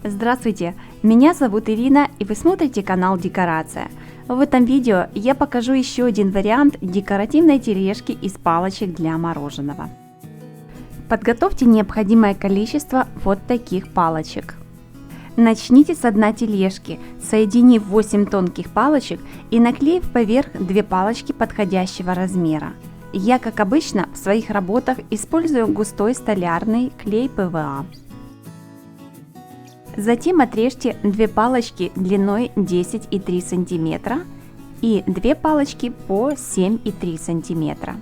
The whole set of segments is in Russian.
Здравствуйте, меня зовут Ирина, и вы смотрите канал Декорация. В этом видео я покажу еще один вариант декоративной тележки из палочек для мороженого. Подготовьте необходимое количество вот таких палочек. Начните с одной тележки, соединив 8 тонких палочек и наклеив поверх 2 палочки подходящего размера. Я, как обычно, в своих работах использую густой столярный клей ПВА. Затем отрежьте 2 палочки длиной 10,3 см и 2 палочки по 7,3 см.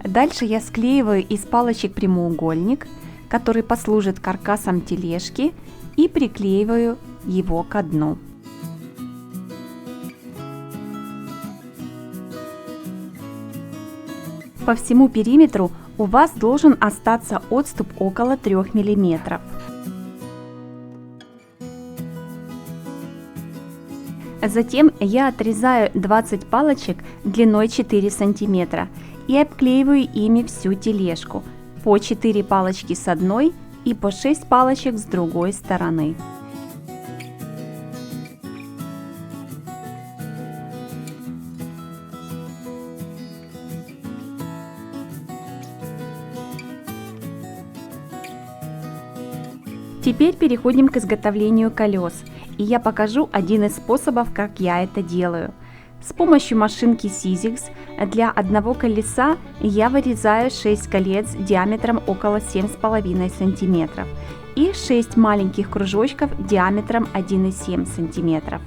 Дальше я склеиваю из палочек прямоугольник, который послужит каркасом тележки, и приклеиваю его ко дну. По всему периметру у вас должен остаться отступ около 3 мм. Затем я отрезаю 20 палочек длиной 4 см и обклеиваю ими всю тележку, по 4 палочки с одной и по 6 палочек с другой стороны. Теперь переходим к изготовлению колес, и я покажу один из способов, как я это делаю. С помощью машинки Sizzix для одного колеса я вырезаю 6 колец диаметром около 7,5 см и 6 маленьких кружочков диаметром 1,7 см.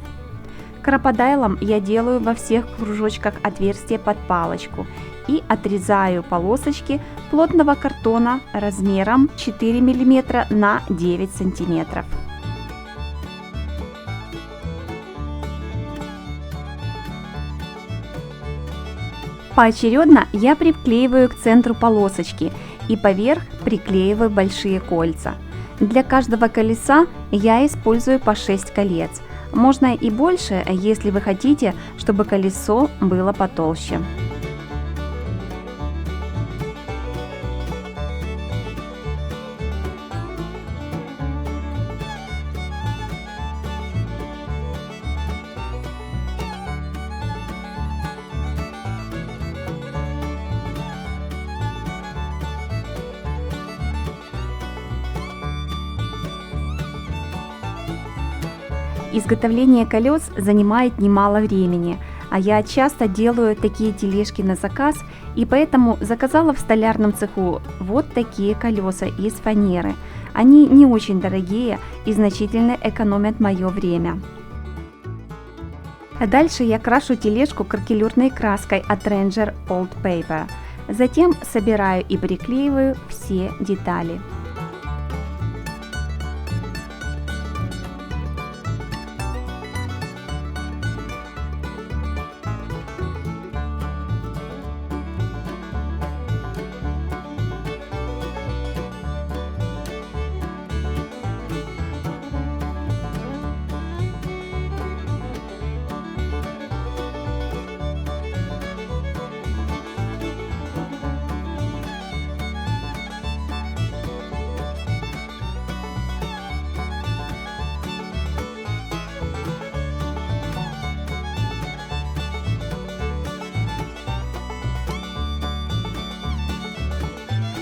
Крокодилом я делаю во всех кружочках отверстие под палочку и отрезаю полосочки плотного картона размером 4 мм на 9 см. Поочередно я приклеиваю к центру полосочки и поверх приклеиваю большие кольца. Для каждого колеса я использую по 6 колец. Можно и больше, если вы хотите, чтобы колесо было потолще. Изготовление колес занимает немало времени, а я часто делаю такие тележки на заказ, и поэтому заказала в столярном цеху вот такие колеса из фанеры. Они не очень дорогие и значительно экономят мое время. Дальше я крашу тележку кракелюрной краской от Ranger Old Paper. Затем собираю и приклеиваю все детали.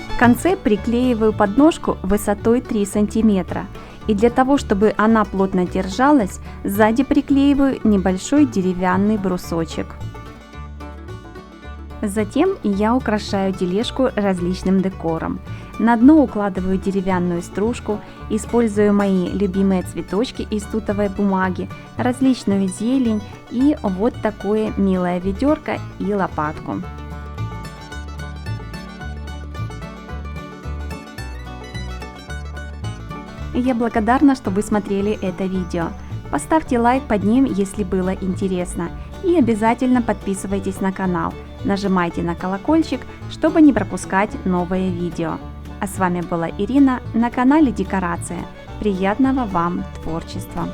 В конце приклеиваю подножку высотой 3 см, и для того, чтобы она плотно держалась, сзади приклеиваю небольшой деревянный брусочек. Затем я украшаю тележку различным декором. На дно укладываю деревянную стружку, использую мои любимые цветочки из тутовой бумаги, различную зелень и вот такое милое ведерко и лопатку. Я благодарна, что вы смотрели это видео. Поставьте лайк под ним, если было интересно, и обязательно подписывайтесь на канал. Нажимайте на колокольчик, чтобы не пропускать новые видео. А с вами была Ирина на канале Декорация. Приятного вам творчества!